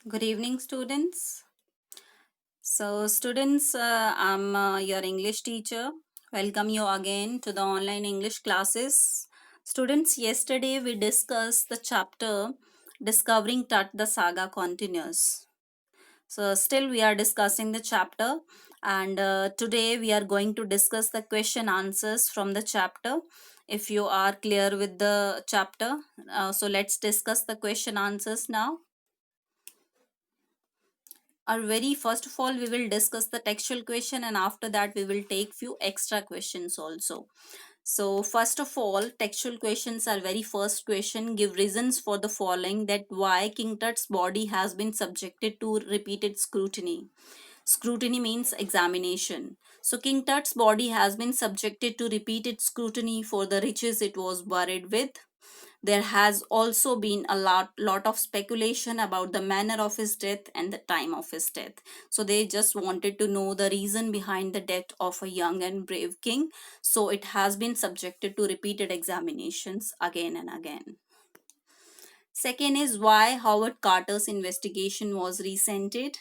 Good evening, students. I'm your English teacher. Welcome you again to the online English classes. Students, yesterday we discussed the chapter Discovering Tut the Saga Continues. So, still we are discussing the chapter, and today we are going to discuss the question answers from the chapter. If you are clear with the chapter, so let's discuss the question answers now. Our very first of all we will discuss the textual question, and after that we will take few extra questions also. So first of all, textual questions are very first question. Give reasons for the following that why King Tut's body has been subjected to repeated scrutiny. Scrutiny means examination. So King Tut's body has been subjected to repeated scrutiny for the riches it was buried with. There has also been a lot of speculation about the manner of his death and the time of his death. So they just wanted to know the reason behind the death of a young and brave king. So it has been subjected to repeated examinations again and again. Second is why Howard Carter's investigation was resented,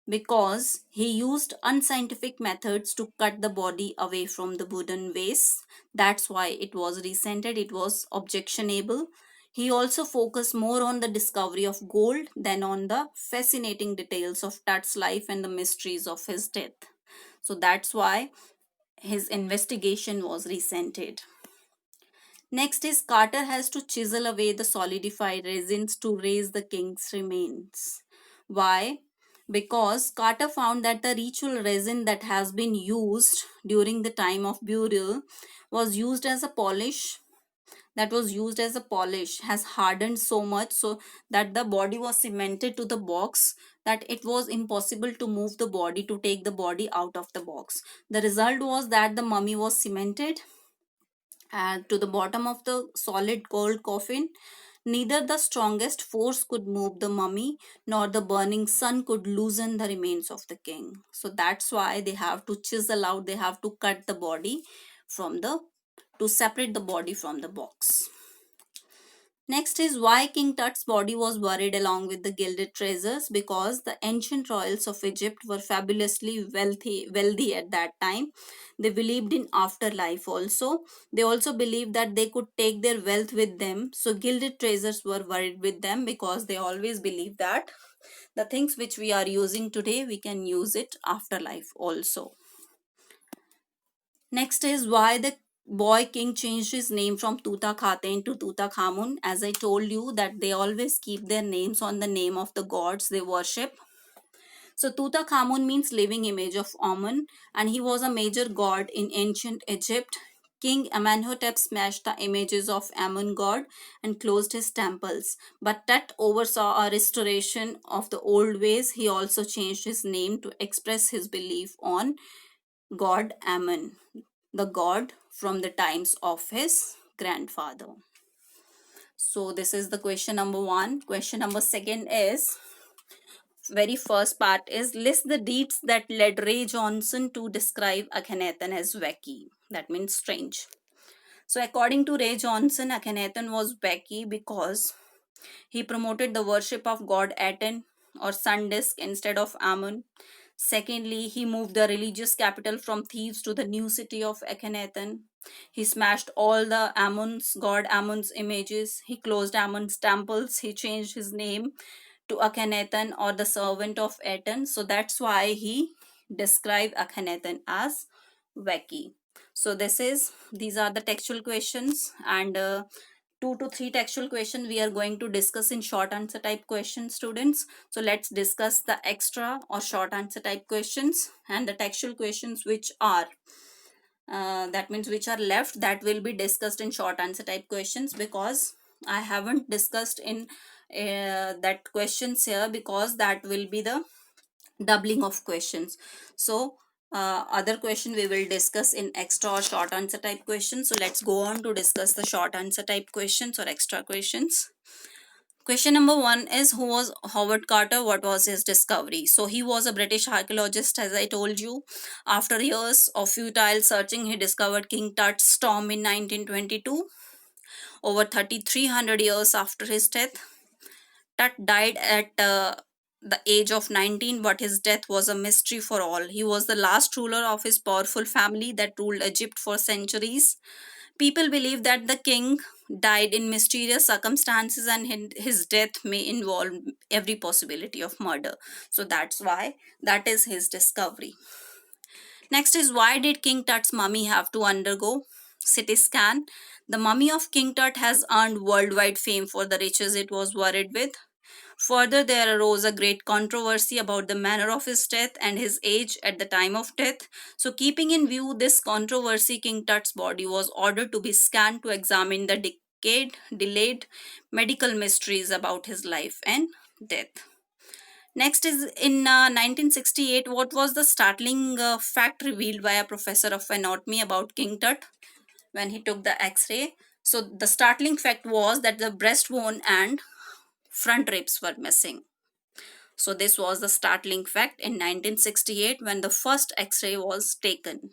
because he used unscientific methods to cut the body away from the wooden vase. That's why it was resented, it was objectionable. He also focused more on the discovery of gold than on the fascinating details of Tut's life and the mysteries of his death. So that's why his investigation was resented. Next is Carter has to chisel away the solidified resins to raise the king's remains. Why? Because Carter found that the ritual resin that has been used during the time of burial was used as a polish has hardened so much so that the body was cemented to the box, that it was impossible to move the body, to take the body out of the box. The result was that the mummy was cemented and to the bottom of the solid gold coffin. Neither the strongest force could move the mummy, nor the burning sun could loosen the remains of the king. So that's why they have to chisel out, they have to cut the body from the, to separate the body from the box. Next is why King Tut's body was buried along with the gilded treasures, because the ancient royals of Egypt were fabulously wealthy at that time. They believed in afterlife also. They also believed that they could take their wealth with them. So gilded treasures were buried with them because they always believed that the things which we are using today, we can use it afterlife also. Next is why the boy king changed his name from Tutankhaten to Tutankhamun. As I told you that they always keep their names on the name of the gods they worship. So Tutankhamun means living image of Amun, and he was a major god in ancient Egypt. King Amenhotep smashed the images of Amun god and closed his temples. But Tut oversaw a restoration of the old ways. He also changed his name to express his belief on god Amun, the god from the times of his grandfather. So this is the question number 1. Question number 2 is, very first part is, list the deeds that led Ray Johnson to describe Akhenaten as wacky. That means strange. So according to Ray Johnson, Akhenaten was wacky because he promoted the worship of god Aten or sun disk instead of Amun. Secondly, he moved the religious capital from Thebes to the new city of Akhenaten. He smashed all the god Ammon's images. He closed Ammon's temples. He changed his name to Akhenaten, or the servant of Aten. So that's why he described Akhenaten as wacky. So these are the textual questions, and 2 to 3 textual questions we are going to discuss in short answer type questions, students. So let's discuss the extra or short answer type questions, and the textual questions which are that means which are left, that will be discussed in short answer type questions, because I haven't discussed in that questions here, because that will be the doubling of questions. So other question we will discuss in extra or short answer type questions. So let's go on to discuss the short answer type questions or extra questions. Question number 1 is, who was Howard Carter? What was his discovery? So he was a British archaeologist, as I told you. After years of futile searching, he discovered King Tut's tomb in 1922. Over 3,300 years after his death, Tut died at the age of 19, but his death was a mystery for all. He was the last ruler of his powerful family that ruled Egypt for centuries. People believe that the king died in mysterious circumstances and his death may involve every possibility of murder. So that's why that is his discovery. Next is, why did King Tut's mummy have to undergo CT scan? The mummy of King Tut has earned worldwide fame for the riches it was buried with. Further, there arose a great controversy about the manner of his death and his age at the time of death. So, keeping in view this controversy, King Tut's body was ordered to be scanned to examine the delayed medical mysteries about his life and death. Next is, in 1968, what was the startling fact revealed by a professor of anatomy about King Tut when he took the X-ray? So the startling fact was that the breastbone and front ribs were missing. So this was the startling fact in 1968 when the first X-ray was taken.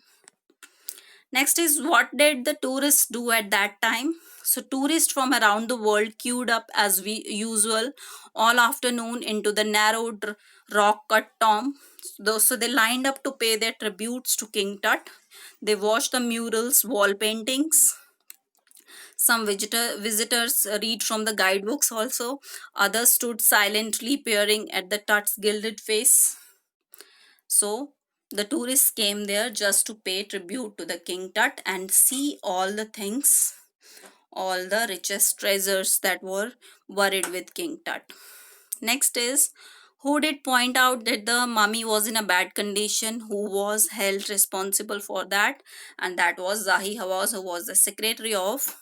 Next is, what did the tourists do at that time? So tourists from around the world queued up as usual all afternoon into the narrow rock cut tomb. So they lined up to pay their tributes to King Tut. They watched the murals, wall paintings. Some visitors read from the guidebooks also. Others stood silently peering at the Tut's gilded face. So the tourists came there just to pay tribute to the King Tut and see all the things, all the richest treasures that were buried with King Tut. Next is, who did point out that the mummy was in a bad condition, who was held responsible for that, and that was Zahi Hawass, who was the secretary of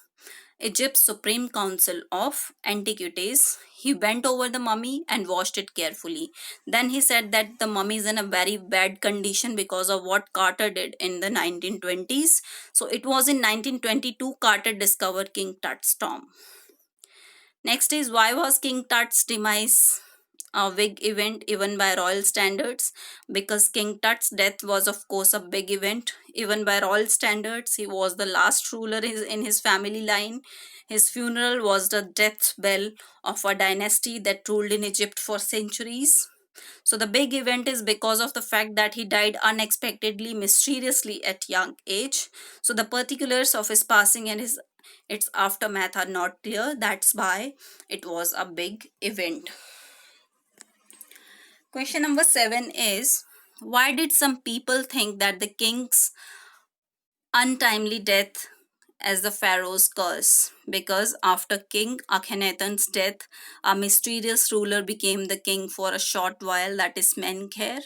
Egypt's Supreme Council of Antiquities. He bent over the mummy and washed it carefully. Then he said that the mummy is in a very bad condition because of what Carter did in the 1920s. So it was in 1922 Carter discovered King Tut's tomb. Next is, why was King Tut's demise a big event even by royal standards? Because King Tut's death was of course a big event even by royal standards. He was the last ruler in his family line. His funeral was the death bell of a dynasty that ruled in Egypt for centuries. So the big event is because of the fact that he died unexpectedly, mysteriously at young age. So the particulars of his passing and its aftermath are not clear. That's why it was a big event. Question number 7 is, why did some people think that the king's untimely death as the pharaoh's curse? Because after King Akhenaten's death, a mysterious ruler became the king for a short while, that is Menkaure,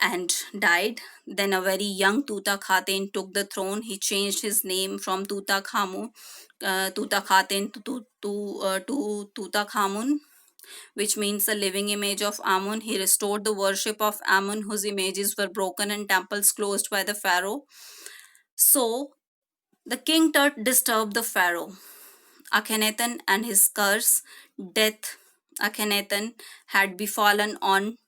and died. Then a very young Tutankhaten took the throne. He changed his name from Tutankhaten to Tutankhamun, which means the living image of Amun. He restored the worship of Amun, whose images were broken and temples closed by the pharaoh. So the King Tut disturbed the pharaoh Akhenaten, and his curse, death Akhenaten, had befallen on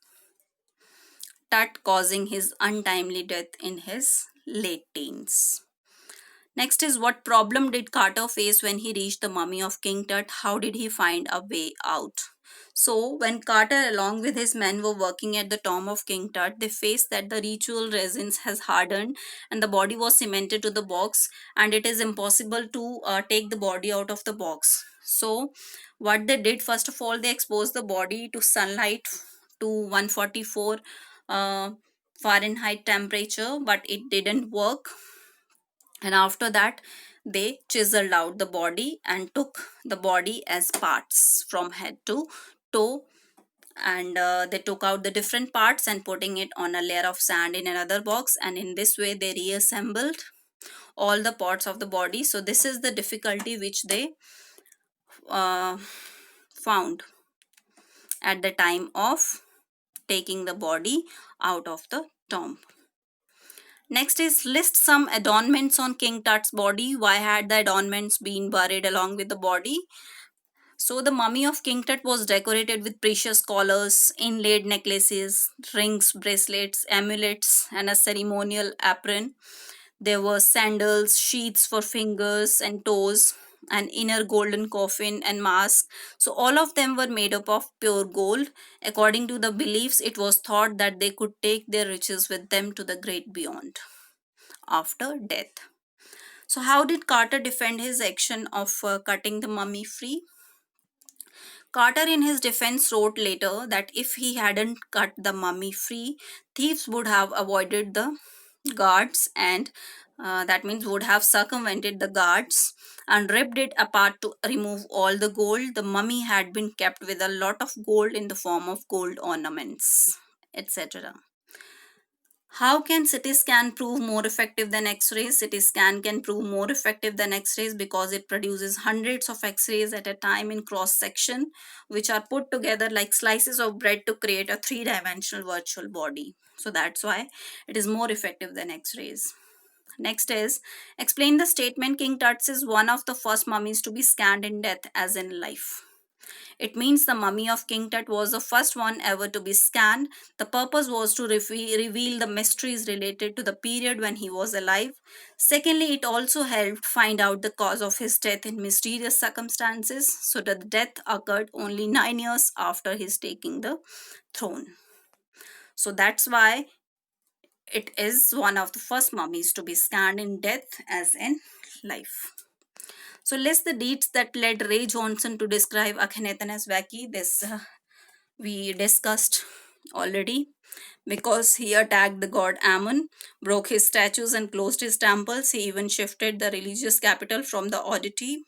Tut, causing his untimely death in his late teens. Next is, what problem did Carter face when he reached the mummy of King Tut? How did he find a way out? So, when Carter along with his men were working at the tomb of King Tut, they faced that the ritual resins has hardened and the body was cemented to the box, and it is impossible to take the body out of the box. So, what they did, first of all, they exposed the body to sunlight to 144 uh, Fahrenheit temperature, but it didn't work. And after that, they chiseled out the body and took the body as parts from head to toe, and they took out the different parts and putting it on a layer of sand in another box, and in this way they reassembled all the parts of the body. So this is the difficulty which they uh, found at the time of taking the body out of the tomb. Next is, list some adornments on King Tut's body. Why had the adornments been buried along with the body? So the mummy of King Tut was decorated with precious collars, inlaid necklaces, rings, bracelets, amulets, and a ceremonial apron. There were sandals, sheaths for fingers and toes, an inner golden coffin and mask. So all of them were made up of pure gold. According to the beliefs, it was thought that they could take their riches with them to the great beyond after death. So how did Carter defend his action of cutting the mummy free? Carter, in his defense, wrote later that if he hadn't cut the mummy free, thieves would have avoided the guards, and that means would have circumvented the guards and ripped it apart to remove all the gold. The mummy had been kept with a lot of gold in the form of gold ornaments, etc. How can CT scan prove more effective than X-rays? CT scan can prove more effective than X-rays because it produces hundreds of X-rays at a time in cross section, which are put together like slices of bread to create a three-dimensional virtual body. So that's why it is more effective than X-rays. Next is, explain the statement King Tut's is one of the first mummies to be scanned in death as in life. It means the mummy of King Tut was the first one ever to be scanned. The purpose was to reveal the mysteries related to the period when he was alive. Secondly, it also helped find out the cause of his death in mysterious circumstances, so that the death occurred only 9 years after his taking the throne. So that's why it is one of the first mummies to be scanned in death as in life. So list the deeds that led Ray Johnson to describe Akhenaten as wacky. This we discussed already, because he attacked the god Ammon, broke his statues and closed his temples. He even shifted the religious capital from the oddity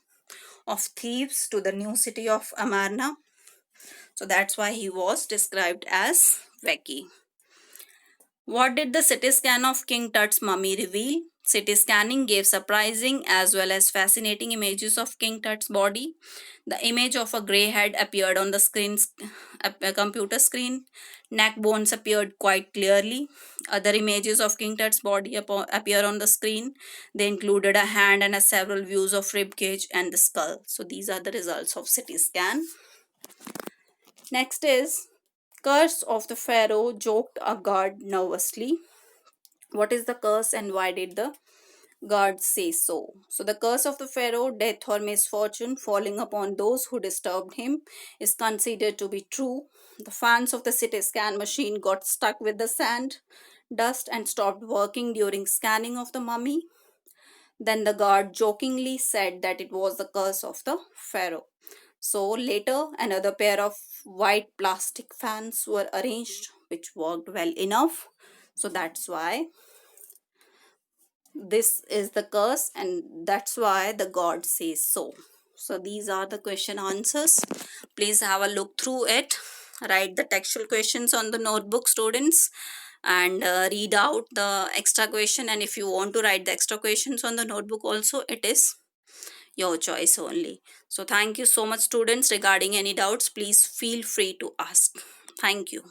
of Thebes to the new city of Amarna. So that's why he was described as wacky. What did the CT scan of King Tut's mummy reveal? CT scanning gave surprising as well as fascinating images of King Tut's body. The image of a grey head appeared on the a computer screen. Neck bones appeared quite clearly. Other images of King Tut's body appear on the screen. They included a hand and several views of rib cage and the skull. So these are the results of CT scan. Next is, curse of the pharaoh, joked a guard nervously. What is the curse and why did the guards say so? So the curse of the pharaoh, death or misfortune falling upon those who disturbed him, is considered to be true. The fans of the CT scan machine got stuck with the sand, dust and stopped working during scanning of the mummy. Then the guard jokingly said that it was the curse of the pharaoh. So later, another pair of white plastic fans were arranged, which worked well enough. So that's why this is the curse, and that's why the god says so. So these are the question answers. Please have a look through it. Write the textual questions on the notebook, students, and read out the extra question. And if you want to write the extra questions on the notebook also, it is your choice only. So thank you so much, students. Regarding any doubts, please feel free to ask. Thank you.